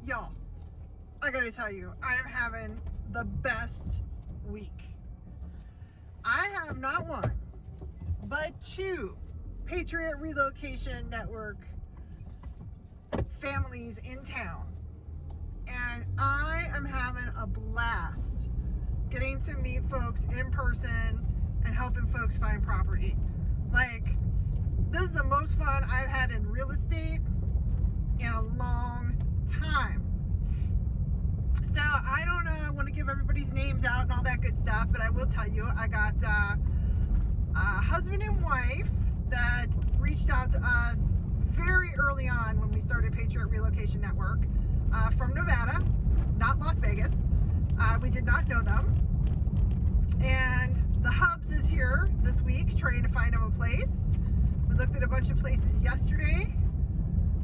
Y'all, I gotta tell you, I am having the best week. I have not one, but two Patriot Relocation Network families in town. And I am having a blast getting to meet folks in person and helping folks find property. Like, this is the most fun I've had in real estate in a long time. So I don't know, I want to give everybody's names out and all that good stuff, but I will tell you, I got a husband and wife that reached out to us very early on when we started Patriot Relocation Network from Nevada, not Las Vegas. We did not know them. And the Hubs is here this week trying to find them a place. We looked at a bunch of places yesterday.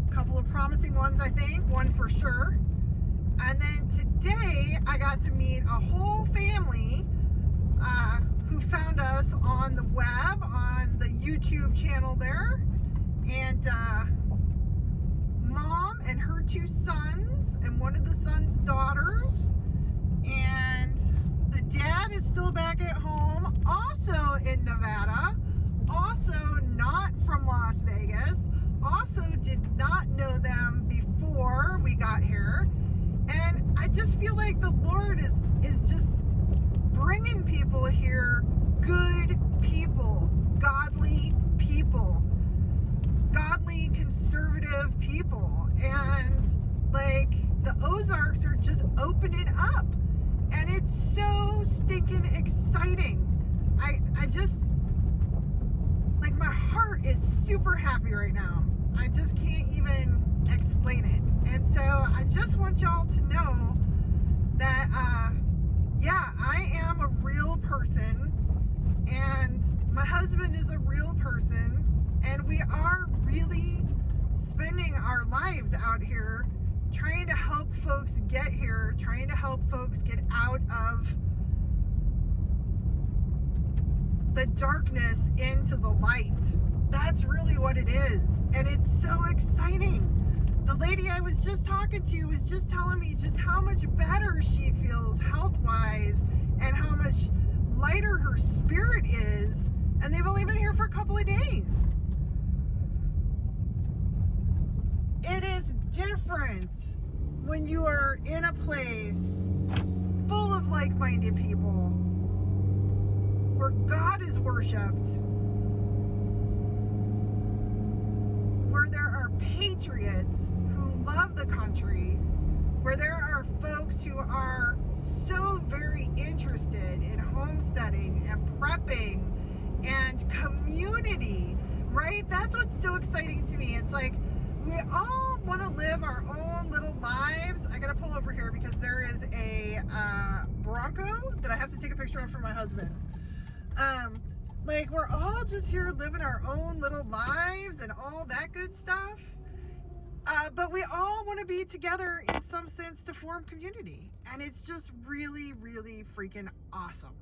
A couple of promising ones, I think. One for sure. And then today, I got to meet a whole family who found us on the web, on the YouTube channel there. And mom and her two sons, and one of the sons' daughters. And the dad is still back at home, also in Nevada, also not from Las Vegas, also did not know them before we got here. And I just feel like the Lord is just bringing people here, good people, godly conservative people. And like the Ozarks are just opening up. And it's so stinking exciting. I just, like, my heart is super happy right now. I just can't even explain it. And so I just want y'all to know that, yeah, I am a real person, and my husband is a real person, and we are really spending our lives out here trying to help folks get here, trying to help folks get out of the darkness into the light. That's really what it is. And it's so exciting. The lady I was just talking to was just telling me just how much better she feels health-wise and how much lighter her spirit is. And they've only been here for a couple of days. It is different when you are in a place full of like-minded people where God is worshipped, where there are patriots who love the country, where there are folks who are so very interested in homesteading and prepping and community, right? That's what's so exciting to me. It's like, we all want to live our own little lives. I gotta pull over here because there is a Bronco that I have to take a picture of for my husband. Like, we're all just here living our own little lives and all that good stuff. But we all want to be together in some sense to form community. And it's just really, really freaking awesome.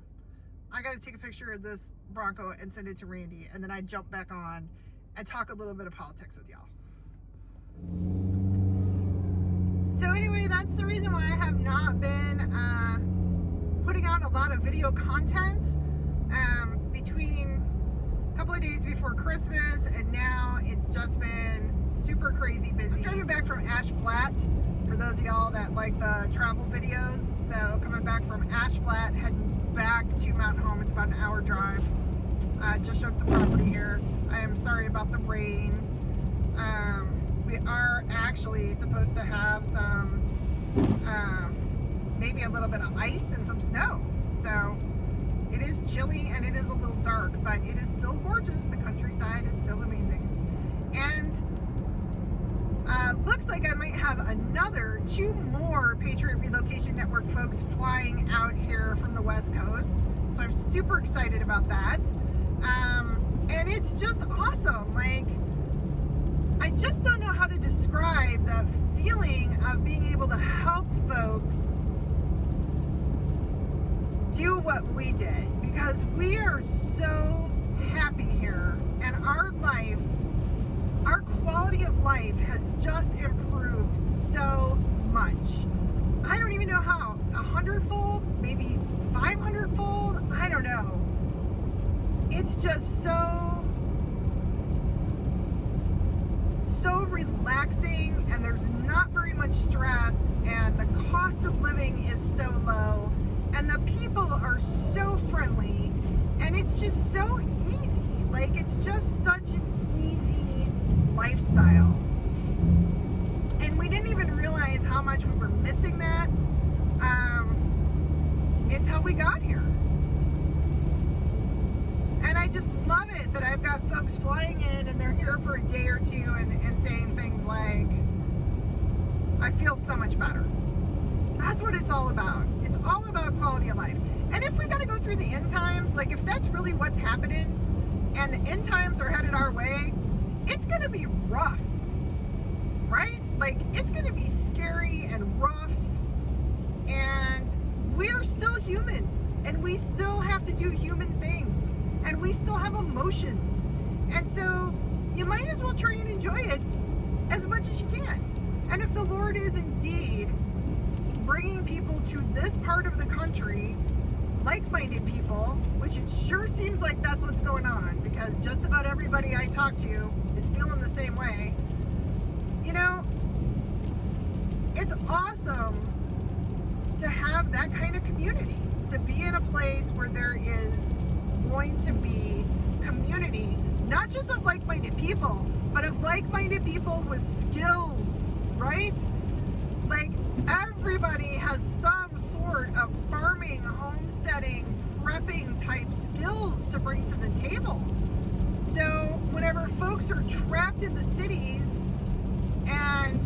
I got to take a picture of this Bronco and send it to Randy. And then I jump back on and talk a little bit of politics with y'all. So anyway, that's the reason why I have not been putting out a lot of video content between a couple of days before Christmas, and now it's just been super crazy busy. I'm driving back from Ash Flat, for those of y'all that like the travel videos. So coming back from Ash Flat, heading back to Mountain Home. It's about an hour drive. Just showed some property here. I am sorry about the rain. We are actually supposed to have some, maybe a little bit of ice and some snow. So it is chilly and it is a little dark, but it is still gorgeous. The countryside is still amazing. And looks like I might have two more Patriot Relocation Network folks flying out here from the West Coast. So I'm super excited about that. And it's just awesome. Like, I just don't know how to describe the feeling of being able to help folks do what we did, because we are so happy here, and our quality of life has just improved so much. 100-fold, maybe 500-fold. I don't know. It's just so relaxing, and there's not very much stress, and the cost of living is so low, and the people are so friendly, and it's just so easy. Like, it's just such an easy lifestyle. And we didn't even realize how much we were missing that until we got here. And I just love it that I've got folks flying in and they're here for a day or two and saying things like, I feel so much better. That's what it's all about. It's all about quality of life. And if we got to go through the end times, like if that's really what's happening and the end times are headed our way, it's going to be rough, right? Like, it's going to be scary and rough, and we're still humans, and we still have to do human things, and we still have emotions, and so you might as well try and enjoy it as much as you can. And if the Lord is indeed bringing people to this part of the country, like-minded people, which it sure seems like that's what's going on, because just about everybody I talk to is feeling the same way, you know, it's awesome to have that kind of community, to be in a place where there is going to be community, not just of like-minded people, but of like-minded people with skills, right? Like, everybody has some sort of farming, homesteading, prepping type skills to bring to the table. So whenever folks are trapped in the cities and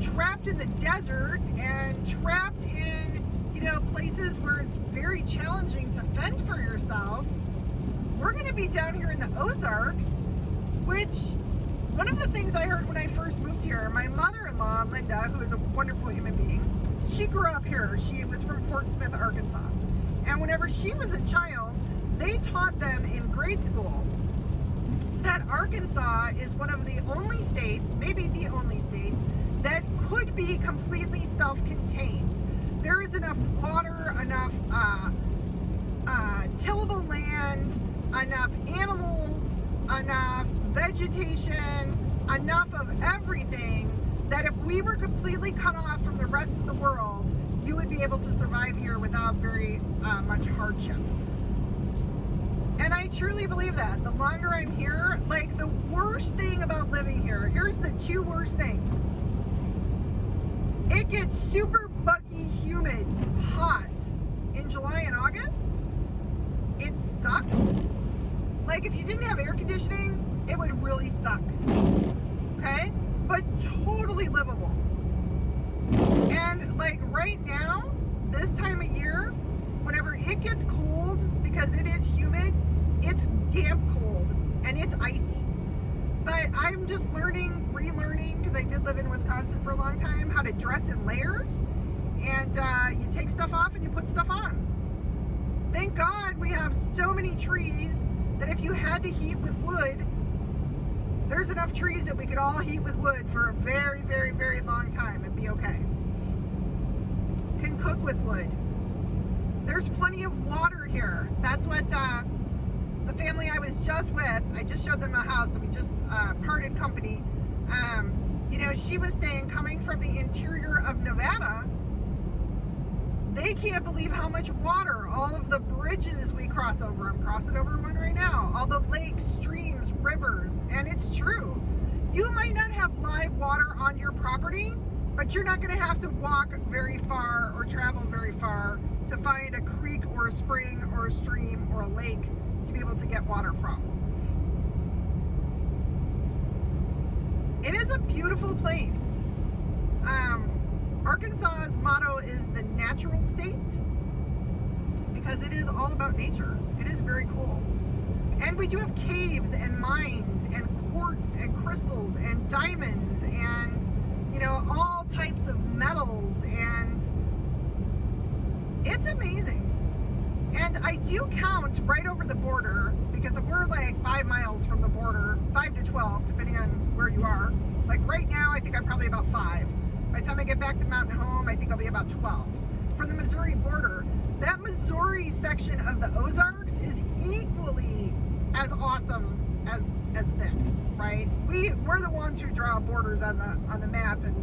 trapped in the desert and trapped in, you know, places where it's very challenging to fend for yourself, we're going to be down here in the Ozarks, which one of the things I heard when I first moved here, my mother-in-law, Linda, who is a wonderful human being, she grew up here. She was from Fort Smith, Arkansas. And whenever she was a child, they taught them in grade school that Arkansas is one of the only states, maybe the only state, that could be completely self-contained. There is enough water, enough tillable land, enough animals, enough vegetation, enough of everything that if we were completely cut off from the rest of the world, you would be able to survive here without very much hardship. And I truly believe that. The longer I'm here, like, the worst thing about living here, here's the two worst things. It gets super buggy, humid, hot in July and August. It sucks. Like, if you didn't have air conditioning, it would really suck. Okay? But totally livable. And like right now, this time of year, whenever it gets cold, because it is humid, it's damp cold and it's icy. But I'm just relearning, because I did live in Wisconsin for a long time, how to dress in layers. And you take stuff off and you put stuff on. Thank God we have so many trees that if you had to heat with wood, there's enough trees that we could all heat with wood for a very, very, very long time and be okay. Can cook with wood. There's plenty of water here. That's what the family I was just with, I just showed them a house, and we just parted company. You know, she was saying, coming from the interior of Nevada, they can't believe how much water, all of the bridges we cross over. I'm crossing over one right now. All the lakes, streams, rivers, and it's true. You might not have live water on your property, but you're not going to have to walk very far or travel very far to find a creek or a spring or a stream or a lake to be able to get water from. It is a beautiful place. Arkansas's motto is the natural state, because it is all about nature. It is very cool. And we do have caves and mines and quartz and crystals and diamonds and, you know, all types of metals, and it's amazing. And I do count right over the border, because we're like 5 miles from the border, 5 to 12, depending on where you are. Like right now, I think I'm probably about 5. By the time I get back to Mountain Home, I think I'll be about 12. for the Missouri border. That Missouri section of the Ozarks is equally as awesome as this, right? We're the ones who draw borders on the map and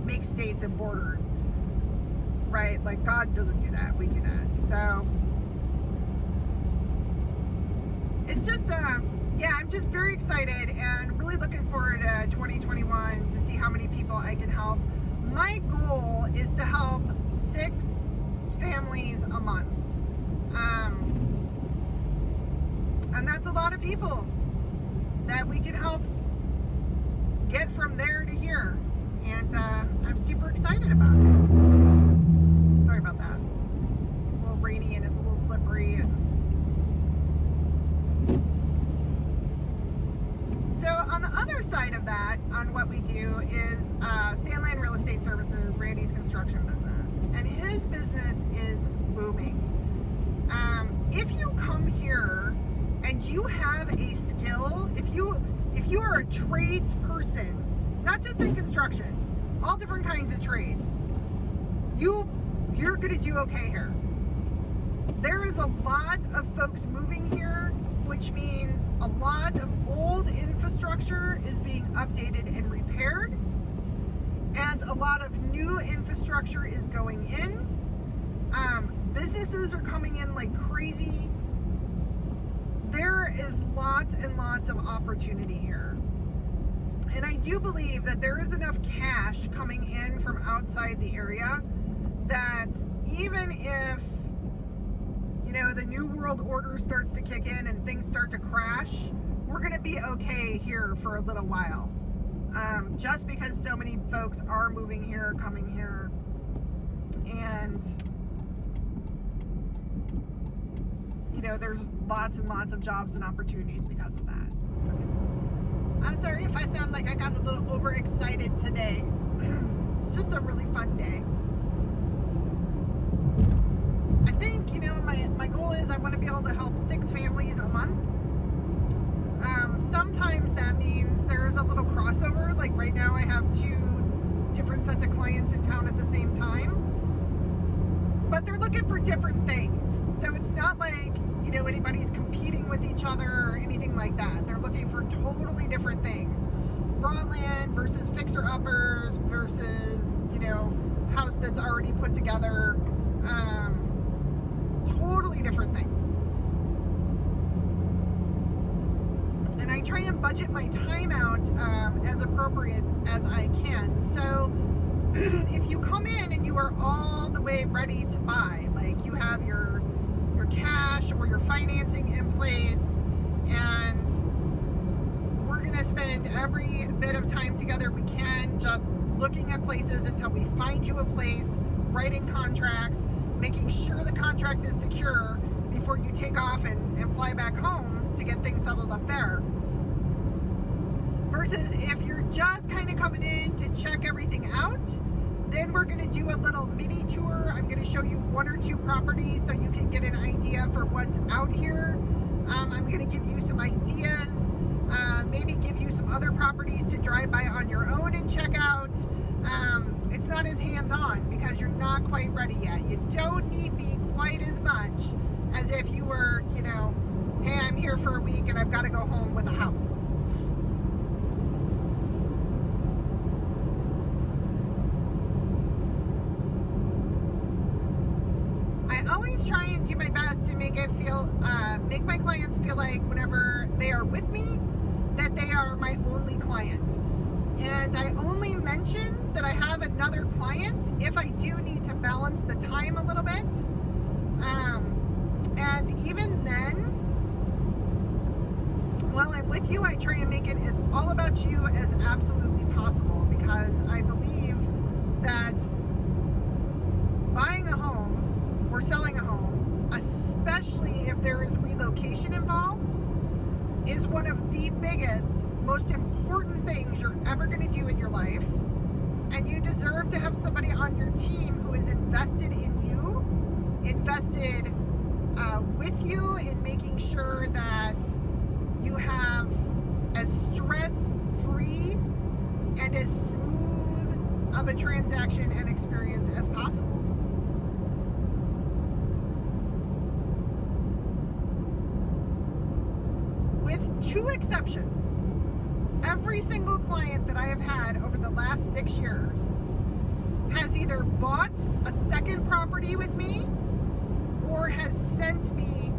make states and borders, right? Like, God doesn't do that, we do that. So it's just yeah, I'm just very excited and really looking forward to 2021 to see how many people I can help. My goal is to help 6 families a month, and that's a lot of people that we can help get from there to here, and I'm super excited about it. Sorry about that. It's a little rainy and it's a little slippery. And so on the other side of that, on what we do is Sandland Real Estate Services, Randy's construction business, and his business is booming. If you come here and you have a skill, if you are a trades person, not just in construction, all different kinds of trades, you're going to do okay here. There is a lot of folks moving here, which means a lot of old infrastructure is being updated and repaired, and a lot of new infrastructure is going in. Businesses are coming in like crazy. There is lots and lots of opportunity here. And I do believe that there is enough cash coming in from outside the area that even if, you know, the New World Order starts to kick in and things start to crash, we're going to be okay here for a little while. Just because so many folks are moving here, coming here, and, you know, there's lots and lots of jobs and opportunities because of that. Okay. I'm sorry if I sound like I got a little overexcited today. It's just a really fun day. I think, you know, my goal is I want to be able to help 6 families a month. Sometimes that means there's a little crossover. Like right now I have 2 different sets of clients in town at the same time. But they're looking for different things. So it's not like, you know, anybody's competing with each other or anything like that. They're looking for totally different things. Broadland versus fixer-uppers versus, you know, house that's already put together. Totally different things. And I try and budget my time out as appropriate as I can. So if you come in and you are all the way ready to buy, like you have your cash or your financing in place, and we're going to spend every bit of time together we can just looking at places until we find you a place, writing contracts, making sure the contract is secure before you take off and fly back home to get things settled up there. Versus if you're just kind of coming in to check everything out, then we're going to do a little mini tour. I'm going to show you 1 or 2 properties so you can get an idea for what's out here. I'm going to give you some ideas, maybe give you some other properties to drive by on your own and check out. It's not as hands-on because you're not quite ready yet. You don't need me quite as much as if you were, you know, hey, I'm here for a week and I've got to go home with a house. I always try and do my best to make my clients feel like whenever they are with me, that they are my only client. And I only mention that I have another client if I do need to balance the time a little bit. And even then, while I'm with you, I try and make it as all about you as absolutely possible, because I believe that buying a home or selling a home, especially if there is relocation involved, is one of the biggest, most important things you're ever going to do in your life. And you deserve to have somebody on your team who is invested in you, invested with you in making sure that you have as stress-free and as smooth of a transaction and experience as possible. 2 exceptions. Every single client that I have had over the last 6 years has either bought a second property with me or has sent me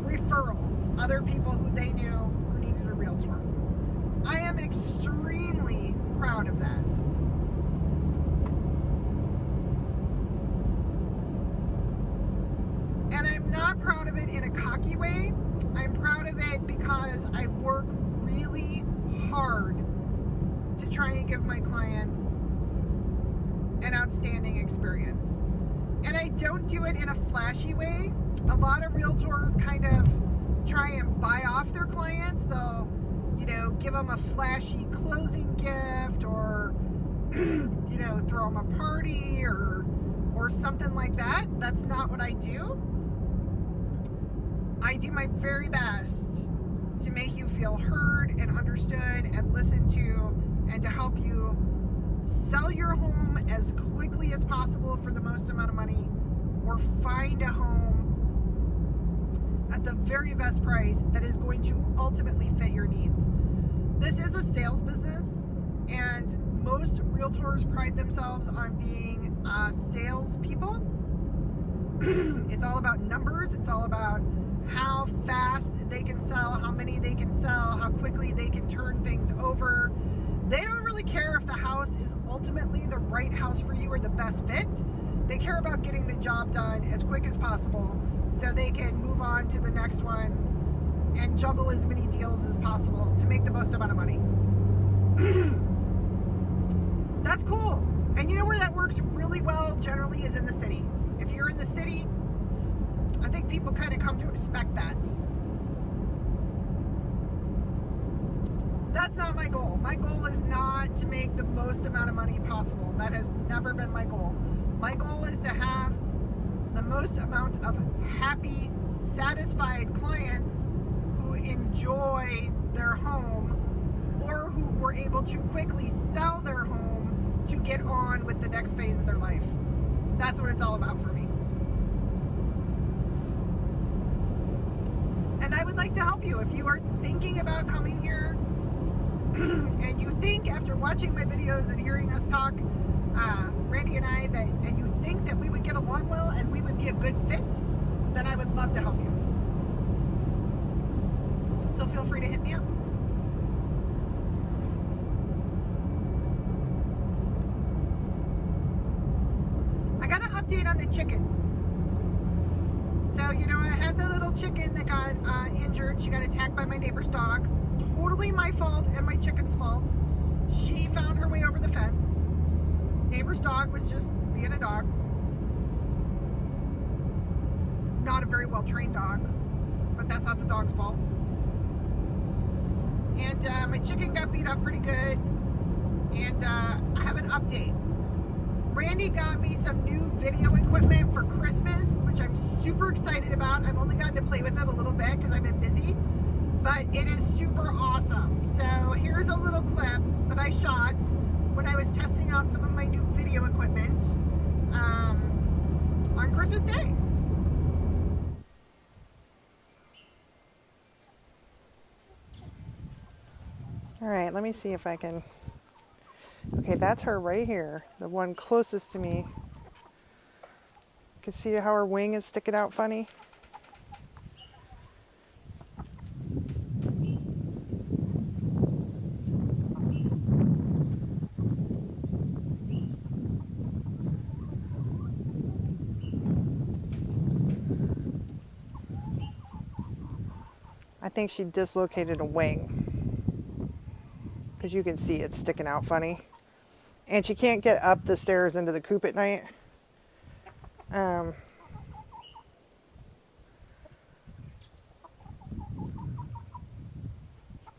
referrals, other people who they knew who needed a realtor. I am extremely proud of that. And I'm not proud of it in a cocky way. I'm proud of it because I work really hard to try and give my clients an outstanding experience. And I don't do it in a flashy way. A lot of realtors kind of try and buy off their clients. They'll, give them a flashy closing gift or, throw them a party or something like that. That's not what I do. I do my very best to make you feel heard and understood and listened to, and to help you sell your home as quickly as possible for the most amount of money, or find a home at the very best price that is going to ultimately fit your needs. This is a sales business, and most realtors pride themselves on being sales people. It's all about numbers. It's all about how fast they can sell, how many they can sell, how quickly they can turn things over. They don't really care if the house is ultimately the right house for you or the best fit. They care about getting the job done as quick as possible so they can move on to the next one and juggle as many deals as possible to make the most amount of money. That's cool. And you know where that works really well generally is in the city. If you're in the city, I think people kind of come to expect that. That's not my goal. My goal is not to make the most amount of money possible. That has never been my goal. My goal is to have the most amount of happy, satisfied clients who enjoy their home, or who were able to quickly sell their home to get on with the next phase of their life. That's what it's all about for me. And I would like to help you. If you are thinking about coming here and you think, after watching my videos and hearing us talk, Randy and I, and you think that we would get along well and we would be a good fit, then I would love to help you. So feel free to hit me up. I got an update on the chickens. So, I had the little chicken that got injured. She got attacked by my neighbor's dog. Totally my fault and my chicken's fault. She found her way over the fence. Neighbor's dog was just being a dog. Not a very well trained dog, but that's not the dog's fault. And my chicken got beat up pretty good. And I have an update. Randy got me some new video equipment for Christmas, which I'm super excited about. I've only gotten to play with it a little bit because I've been busy, but it is super awesome. So here's a little clip that I shot when I was testing out some of my new video equipment on Christmas Day. All right, let me see if I can. Okay, that's her right here, the one closest to me. You can see how her wing is sticking out funny. I think she dislocated a wing, because you can see it's sticking out funny. And she can't get up the stairs into the coop at night.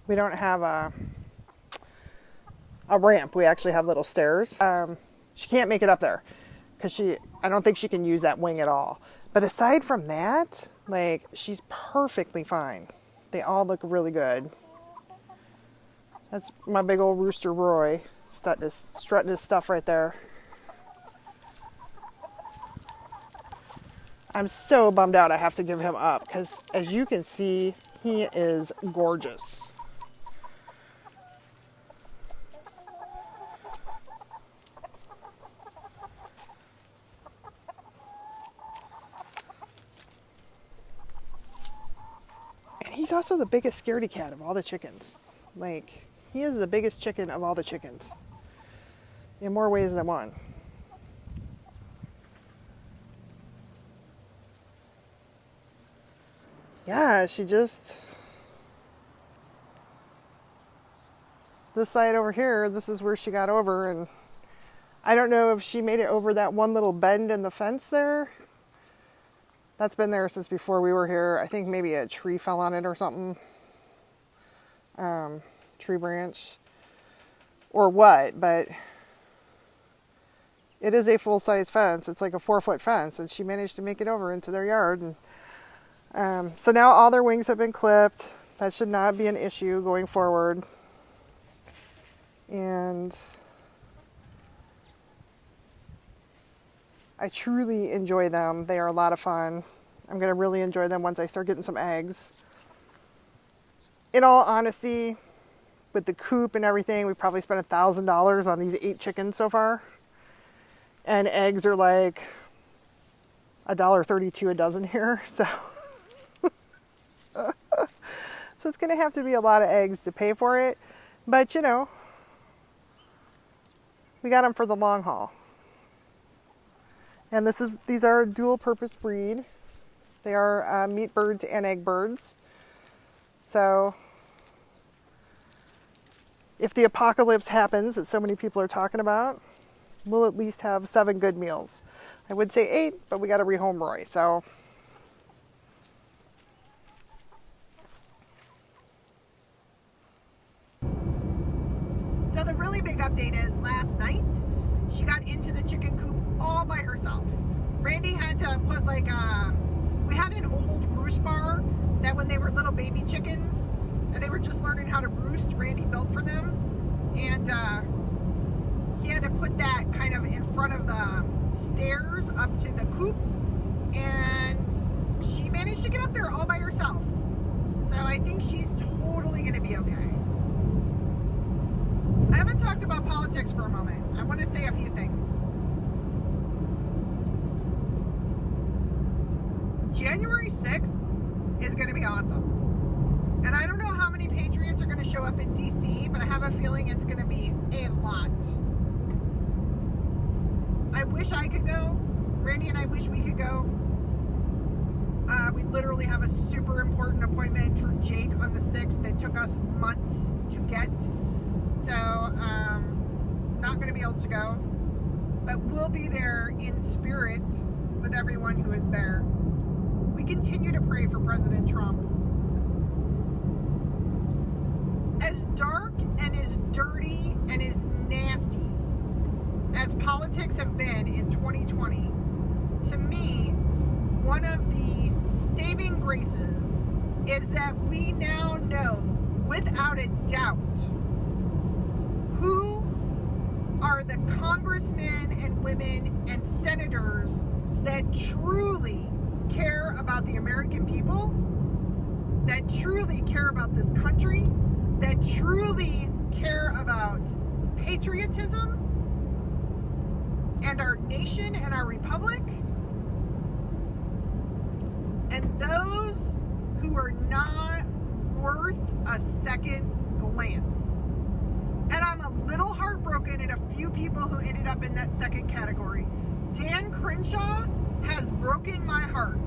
We don't have a ramp. We actually have little stairs. She can't make it up there because I don't think she can use that wing at all. But aside from that, she's perfectly fine. They all look really good. That's my big old rooster Roy, strutting his stuff right there. I'm so bummed out I have to give him up because, as you can see, he is gorgeous. he's also the biggest scaredy cat of all the chickens. Like, he is the biggest chicken of all the chickens. In more ways than one. Yeah, she just... This side over here, this is where she got over, and I don't know if she made it over that one little bend in the fence there. That's been there since before we were here. I think maybe a tree fell on it or something. Tree branch. Or what, but it is a full-size fence. It's like a 4-foot fence, and she managed to make it over into their yard. And so now all their wings have been clipped. That should not be an issue going forward. And I truly enjoy them. They are a lot of fun. I'm going to really enjoy them once I start getting some eggs. In all honesty, with the coop and everything, we probably spent $1,000 on these 8 chickens so far. And eggs are like $1.32 a dozen here. So, so it's going to have to be a lot of eggs to pay for it. But, you know, we got them for the long haul. And these are a dual purpose breed. They are meat birds and egg birds. So if the apocalypse happens that so many people are talking about, we'll at least have 7 good meals. I would say 8, but we got to rehome Roy. So the really big update is last night she got into the chicken coop all by herself. Randy had to put like we had an old roost bar that when they were little baby chickens and they were just learning how to roost, Randy built for them. And he had to put that kind of in front of the stairs up to the coop. And she managed to get up there all by herself. So I think she's totally going to be okay. I haven't talked about politics for a moment. I want to say a few things. January 6th is going to be awesome. And I don't know how many Patriots are going to show up in DC, but I have a feeling it's going to be a lot. I wish I could go. Randy and I wish we could go. We literally have a super important appointment for Jake on the 6th that took us months to get. So, not going to be able to go. But we'll be there in spirit with everyone who is there. We continue to pray for President Trump. As dark and as dirty and as nasty as politics have been in 2020, to me, one of the saving graces is that we now know without a doubt who are the congressmen and women and senators that truly care about the American people, that truly care about this country, that truly care about patriotism and our nation and our republic, and those who are not worth a second glance. And I'm a little heartbroken at a few people who ended up in that second category. Dan Crenshaw has broken my heart.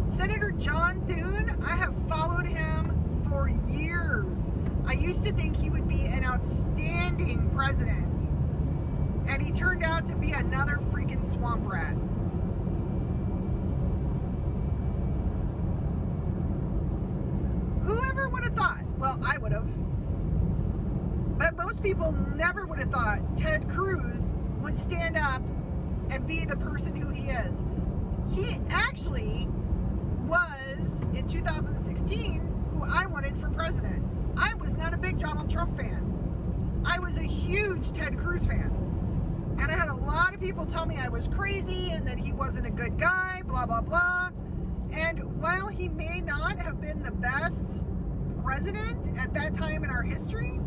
Senator John Thune, I have followed him for years. I used to think he would be an outstanding president, and he turned out to be another freaking swamp rat. Whoever would have thought? Well, I would have. But most people never would have thought Ted Cruz would stand up and be the person who he is. He actually was, in 2016, who I wanted for president. I was not a big Donald Trump fan. I was a huge Ted Cruz fan. And I had a lot of people tell me I was crazy and that he wasn't a good guy, blah, blah, blah. And while he may not have been the best president at that time in our history,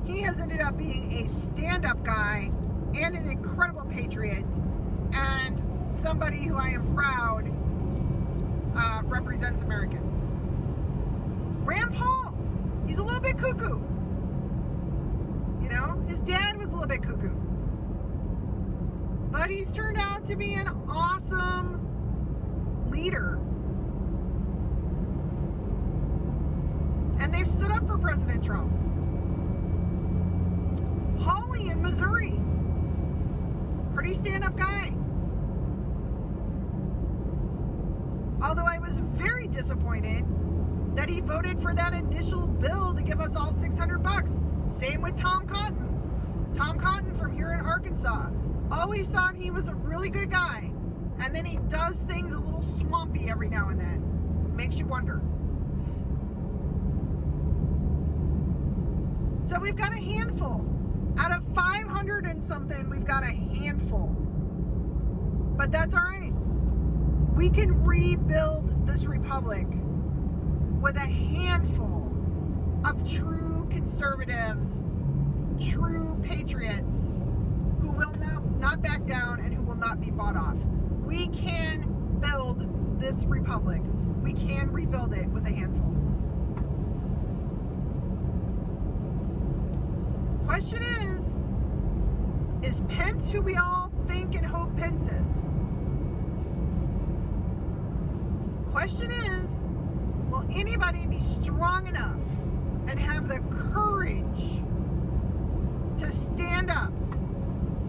he has ended up being a stand-up guy and an incredible patriot and somebody who I am proud represents Americans. Rand Paul, he's a little bit cuckoo. You know, his dad was a little bit cuckoo. But he's turned out to be an awesome leader. And they've stood up for President Trump. Hawley in Missouri, pretty stand-up guy. Although I was very disappointed that he voted for that initial bill to give us all $600. Same with Tom Cotton. Tom Cotton from here in Arkansas. Always thought he was a really good guy. And then he does things a little swampy every now and then. Makes you wonder. So we've got a handful. Out of 500 and something, we've got a handful. But that's all right. We can rebuild this republic with a handful of true conservatives, true patriots, who will not back down and who will not be bought off. We can build this republic. We can rebuild it with a handful. Question is Pence who we all think and hope Pence is? Question is, will anybody be strong enough and have the courage to stand up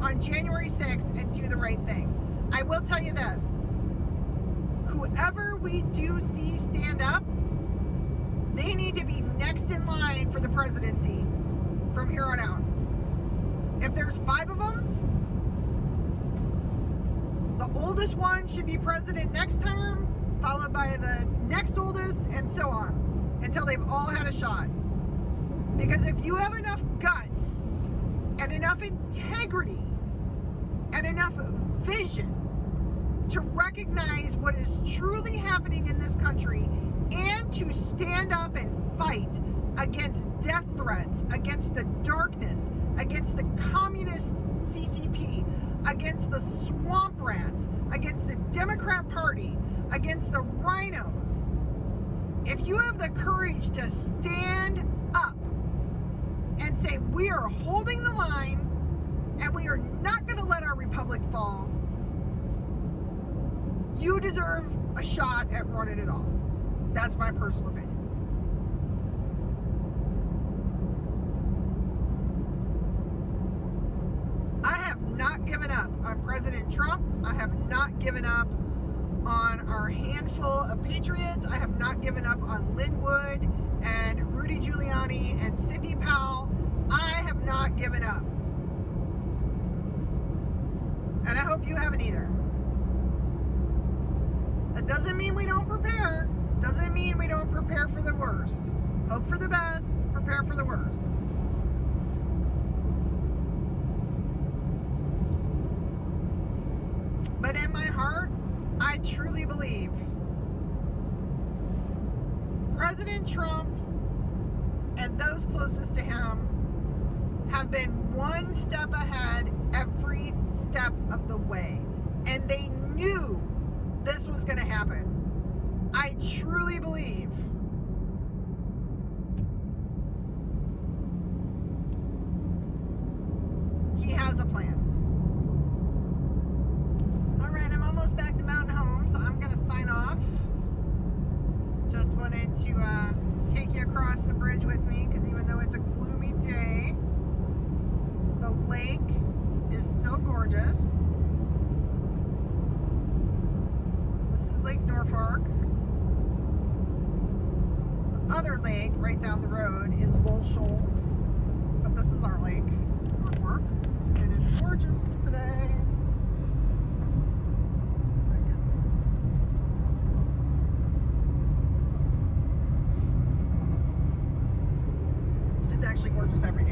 on January 6th and do the right thing? I will tell you this. Whoever we do see stand up, they need to be next in line for the presidency from here on out. If there's 5 of them, the oldest one should be president next term, followed by the next oldest, and so on, until they've all had a shot. Because if you have enough guts and enough integrity and enough vision to recognize what is truly happening in this country and to stand up and fight against death threats, against the darkness, against the communist CCP, against the swamp rats, against the Democrat Party, against the rhinos. If you have the courage to stand up and say, we are holding the line and we are not going to let our republic fall, you deserve a shot at running it all. That's my personal opinion. I have not given up on President Trump. I have not given up on our handful of patriots. I have not given up on Linwood and Rudy Giuliani and Sidney Powell. I have not given up. And I hope you haven't either. That doesn't mean we don't prepare. Doesn't mean we don't prepare for the worst. Hope for the best, prepare for the worst. But in my heart, I truly believe President Trump and those closest to him have been one step ahead every step of the way. And they knew this was going to happen. I truly believe he has a plan. Alright, I'm almost back to Mountain Home, so I'm going to sign off. Just wanted to take you across the bridge with me, because even though it's a gloomy day, the lake is so gorgeous. This is Lake Norfolk. The other lake right down the road is Bull Shoals, but this is our lake, Norfolk. It is gorgeous today. It's actually gorgeous every day.